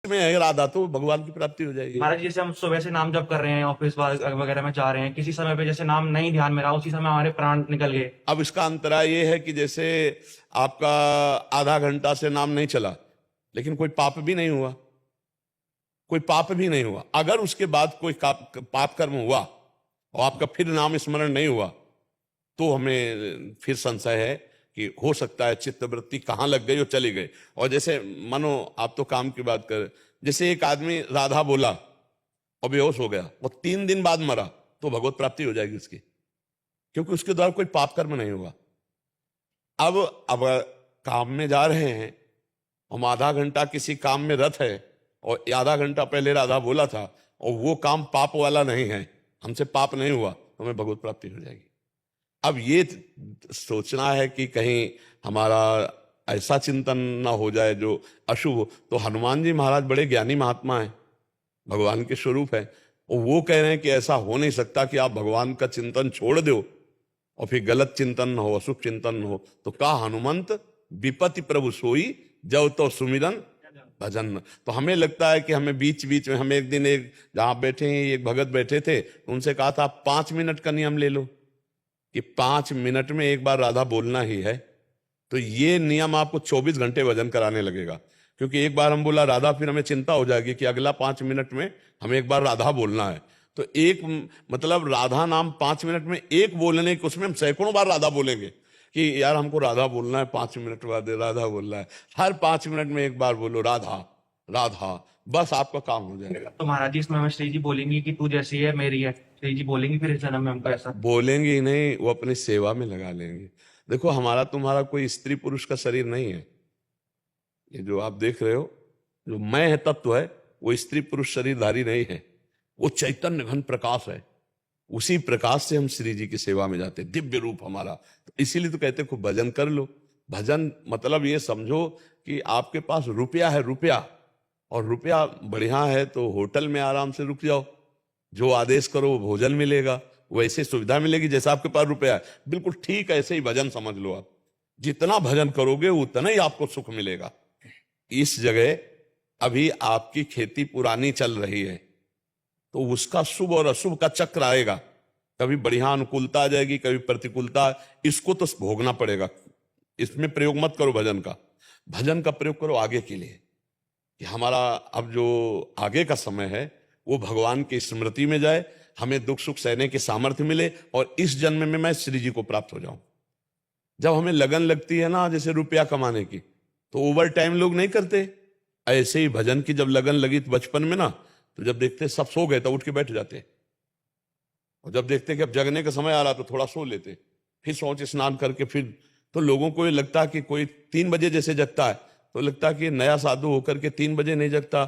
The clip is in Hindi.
में है राधा तो भगवान की प्राप्ति हो जाएगी। महाराज जैसे हम सुबह से नाम जप कर रहे हैं, ऑफिस वगैरह में जा रहे हैं, किसी समय पे जैसे नाम नहीं ध्यान में रहा, उसी समय हमारे प्राण निकल गए। अब इसका अंतराय ये है कि जैसे आपका आधा घंटा से नाम नहीं चला, लेकिन कोई पाप भी नहीं हुआ, कोई पाप भी नहीं हुआ, अगर उसके बाद कोई पाप कर्म हुआ और आपका फिर नाम स्मरण नहीं हुआ, तो हमें फिर संशय है कि हो सकता है चित्तवृत्ति कहाँ लग गई और चली गई। और जैसे मानो आप तो काम की बात कर, जैसे एक आदमी राधा बोला और बेहोश हो गया, वो 3 दिन बाद मरा, तो भगवत प्राप्ति हो जाएगी उसकी, क्योंकि उसके द्वारा कोई पाप कर्म नहीं हुआ। अब काम में जा रहे हैं, हम आधा घंटा किसी काम में रत है और आधा घंटा पहले राधा बोला था और वो काम पाप वाला नहीं है, हमसे पाप नहीं हुआ, तो हमें भगवत प्राप्ति हो जाएगी। अब ये सोचना है कि कहीं हमारा ऐसा चिंतन ना हो जाए जो अशुभ हो। तो हनुमान जी महाराज बड़े ज्ञानी महात्मा हैं, भगवान के स्वरूप है, और वो कह रहे हैं कि ऐसा हो नहीं सकता कि आप भगवान का चिंतन छोड़ दो और फिर गलत चिंतन न हो, अशुभ चिंतन न हो। तो कहा हनुमंत विपत्ति प्रभु सोई, जब तो सुमिरन भजन। तो हमें लगता है कि हमें बीच बीच में, हमें एक दिन एक जहां बैठे हैं एक भगत बैठे थे, उनसे कहा था 5 मिनट का नियम ले लो कि 5 मिनट में एक बार राधा बोलना ही है। तो ये नियम आपको 24 घंटे भजन कराने लगेगा, क्योंकि एक बार हम बोला राधा, फिर हमें चिंता हो जाएगी कि अगला 5 मिनट में हमें एक बार राधा बोलना है। तो एक मतलब राधा नाम 5 मिनट में एक बोलने के, उसमें हम सैकड़ों बार राधा बोलेंगे कि यार हमको राधा बोलना है, 5 मिनट बाद राधा बोलना है, हर 5 मिनट में एक बार बोलो राधा राधा, बस आपका काम हो जाएगा। तो महाराज जी इसमें हमें श्री जी बोलेंगी कि तू जैसी है मेरी है, श्री जी बोलेंगी फिर इस जन्म में हमको ऐसा? बोलेंगे ही नहीं, वो अपनी सेवा में लगा लेंगे। देखो हमारा तुम्हारा कोई स्त्री पुरुष का शरीर नहीं है, ये जो आप देख रहे हो, जो मैं है तत्व है, वो स्त्री पुरुष शरीरधारी नहीं है, वो चैतन्य घन प्रकाश है। उसी प्रकाश से हम श्री जी की सेवा में जाते, दिव्य रूप हमारा। तो इसीलिए तो कहते खूब भजन कर लो। भजन मतलब ये समझो कि आपके पास रुपया है, रुपया, और रुपया बढ़िया है तो होटल में आराम से रुक जाओ, जो आदेश करो वो भोजन मिलेगा, वैसे सुविधा मिलेगी जैसा आपके पास रुपया है। बिल्कुल ठीक ऐसे ही भजन समझ लो आप, जितना भजन करोगे उतना ही आपको सुख मिलेगा। इस जगह अभी आपकी खेती पुरानी चल रही है, तो उसका शुभ और अशुभ का चक्र आएगा, कभी बढ़िया अनुकूलता आ जाएगी, कभी प्रतिकूलता, इसको तो भोगना पड़ेगा। इसमें प्रयोग मत करो भजन का, भजन का प्रयोग करो आगे के लिए, कि हमारा अब जो आगे का समय है वो भगवान की स्मृति में जाए, हमें दुख सुख सहने की सामर्थ्य मिले, और इस जन्म में मैं श्री जी को प्राप्त हो जाऊं। जब हमें लगन लगती है ना जैसे रुपया कमाने की, तो ओवर टाइम लोग नहीं करते, ऐसे ही भजन की जब लगन लगी तो बचपन में ना, तो जब देखते सब सो गए तो उठ के बैठ जाते, और जब देखते कि अब जगने का समय आ रहा तो थोड़ा सो लेते, फिर सोच स्नान करके फिर। तो लोगों को ये लगता है कि कोई 3 बजे जैसे जगता है, तो लगता है कि नया साधु होकर के 3 बजे नहीं जगता,